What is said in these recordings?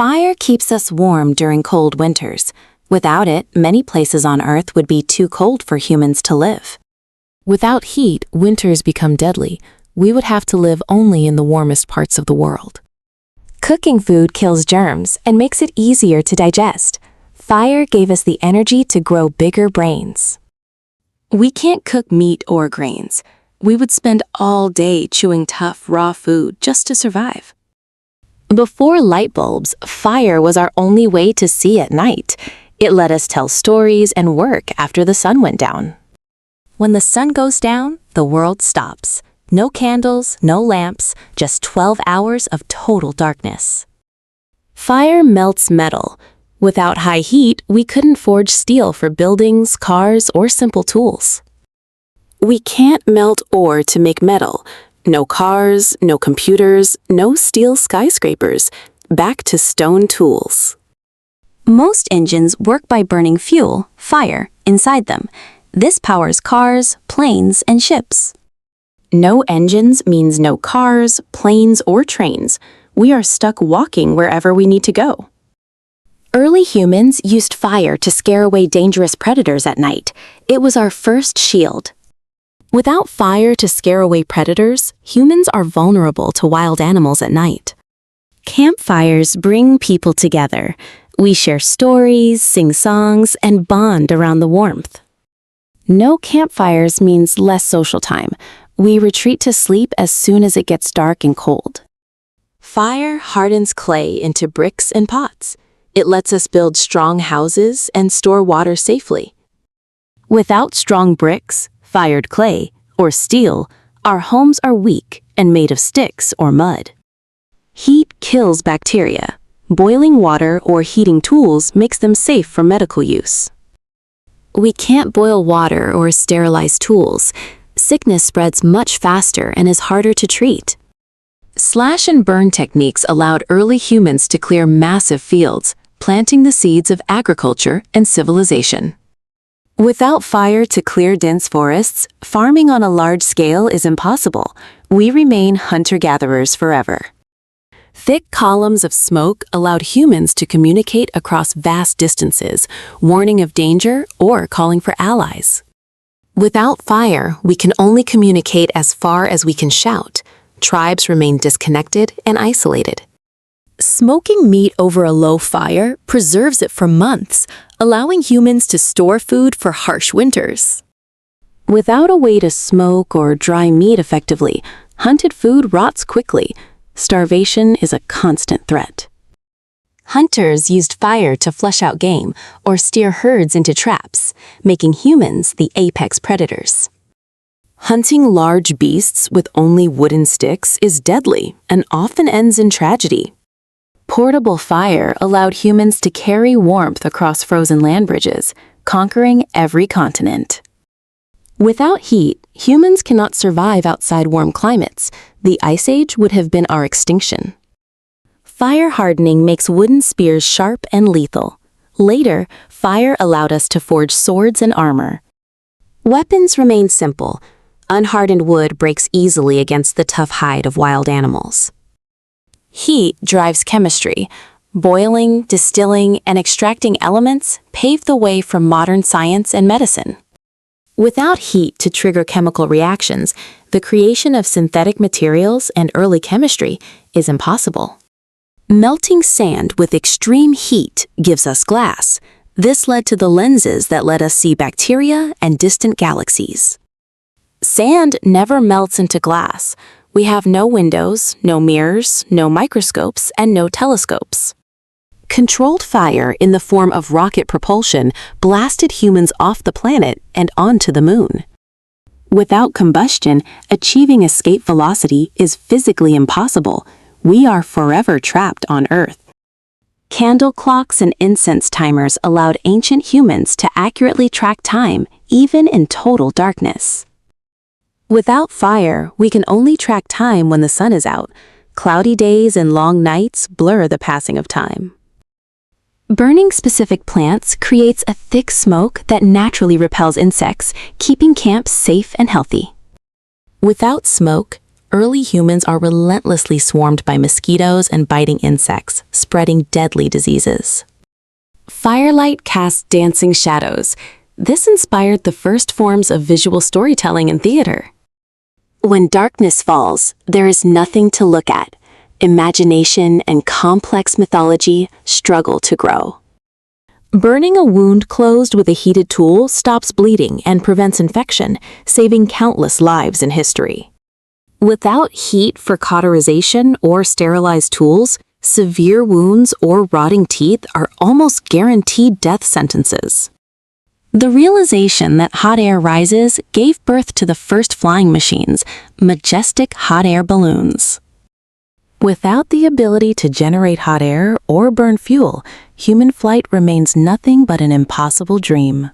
Fire keeps us warm during cold winters. Without it, many places on Earth would be too cold for humans to live. Without heat, winters become deadly. We would have to live only in the warmest parts of the world. Cooking food kills germs and makes it easier to digest. Fire gave us the energy to grow bigger brains. We can't cook meat or grains. We would spend all day chewing tough, raw food just to survive. Before light bulbs, fire was our only way to see at night. It let us tell stories and work after the sun went down. When the sun goes down, the world stops. No candles, no lamps, just 12 hours of total darkness. Fire melts metal. Without high heat, we couldn't forge steel for buildings, cars, or simple tools. We can't melt ore to make metal. No cars, no computers, no steel skyscrapers. Back to stone tools. Most engines work by burning fuel, fire, inside them. This powers cars, planes, and ships. No engines means no cars, planes, or trains. We are stuck walking wherever we need to go. Early humans used fire to scare away dangerous predators at night. It was our first shield. Without fire to scare away predators, humans are vulnerable to wild animals at night. Campfires bring people together. We share stories, sing songs, and bond around the warmth. No campfires means less social time. We retreat to sleep as soon as it gets dark and cold. Fire hardens clay into bricks and pots. It lets us build strong houses and store water safely. Without strong bricks, fired clay, or steel, our homes are weak and made of sticks or mud. Heat kills bacteria. Boiling water or heating tools makes them safe for medical use. We can't boil water or sterilize tools. Sickness spreads much faster and is harder to treat. Slash and burn techniques allowed early humans to clear massive fields, planting the seeds of agriculture and civilization. Without fire to clear dense forests, farming on a large scale is impossible. We remain hunter-gatherers forever. Thick columns of smoke allowed humans to communicate across vast distances, warning of danger or calling for allies. Without fire, we can only communicate as far as we can shout. Tribes remain disconnected and isolated. Smoking meat over a low fire preserves it for months, allowing humans to store food for harsh winters. Without a way to smoke or dry meat effectively, hunted food rots quickly. Starvation is a constant threat. Hunters used fire to flush out game or steer herds into traps, making humans the apex predators. Hunting large beasts with only wooden sticks is deadly and often ends in tragedy. Portable fire allowed humans to carry warmth across frozen land bridges, conquering every continent. Without heat, humans cannot survive outside warm climates. The Ice Age would have been our extinction. Fire hardening makes wooden spears sharp and lethal. Later, fire allowed us to forge swords and armor. Weapons remain simple. Unhardened wood breaks easily against the tough hide of wild animals. Heat drives chemistry. Boiling, distilling, and extracting elements paved the way for modern science and medicine. Without heat to trigger chemical reactions, the creation of synthetic materials and early chemistry is impossible. Melting sand with extreme heat gives us glass. This led to the lenses that let us see bacteria and distant galaxies. Sand never melts into glass. We have no windows, no mirrors, no microscopes, and no telescopes. Controlled fire in the form of rocket propulsion blasted humans off the planet and onto the moon. Without combustion, achieving escape velocity is physically impossible. We are forever trapped on Earth. Candle clocks and incense timers allowed ancient humans to accurately track time, even in total darkness. Without fire, we can only track time when the sun is out. Cloudy days and long nights blur the passing of time. Burning specific plants creates a thick smoke that naturally repels insects, keeping camps safe and healthy. Without smoke, Early humans are relentlessly swarmed by mosquitoes and biting insects, spreading deadly diseases. Firelight casts dancing shadows. This inspired the first forms of visual storytelling in theater. When darkness falls, there is nothing to look at. Imagination and complex mythology struggle to grow. Burning a wound closed with a heated tool stops bleeding and prevents infection, saving countless lives in history. Without heat for cauterization or sterilized tools, severe wounds or rotting teeth are almost guaranteed death sentences. The realization that hot air rises gave birth to the first flying machines, majestic hot air balloons. Without the ability to generate hot air or burn fuel, human flight remains nothing but an impossible dream.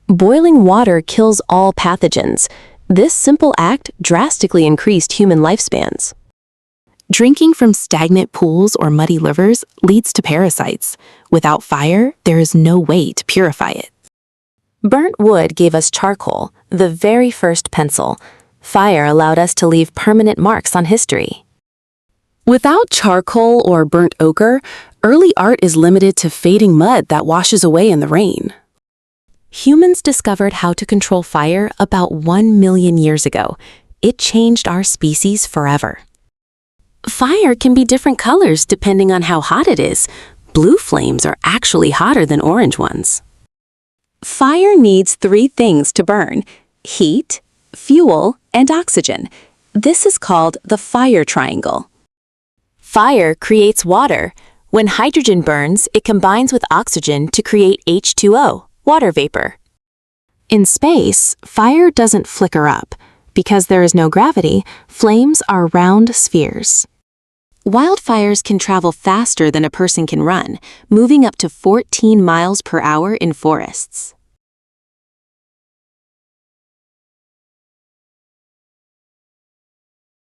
Boiling water kills all pathogens. This simple act drastically increased human lifespans. Drinking from stagnant pools or muddy rivers leads to parasites. Without fire, there is no way to purify it. Burnt wood gave us charcoal, the very first pencil. Fire allowed us to leave permanent marks on history. Without charcoal or burnt ochre, early art is limited to fading mud that washes away in the rain. Humans discovered how to control fire about 1 million years ago. It changed our species forever. Fire can be different colors depending on how hot it is. Blue flames are actually hotter than orange ones. Fire needs 3 things to burn: heat, fuel, and oxygen. This is called the fire triangle. Fire creates water. When hydrogen burns, it combines with oxygen to create H2O, water vapor. In space, fire doesn't flicker up. Because there is no gravity, flames are round spheres. Wildfires can travel faster than a person can run, moving up to 14 miles per hour in forests.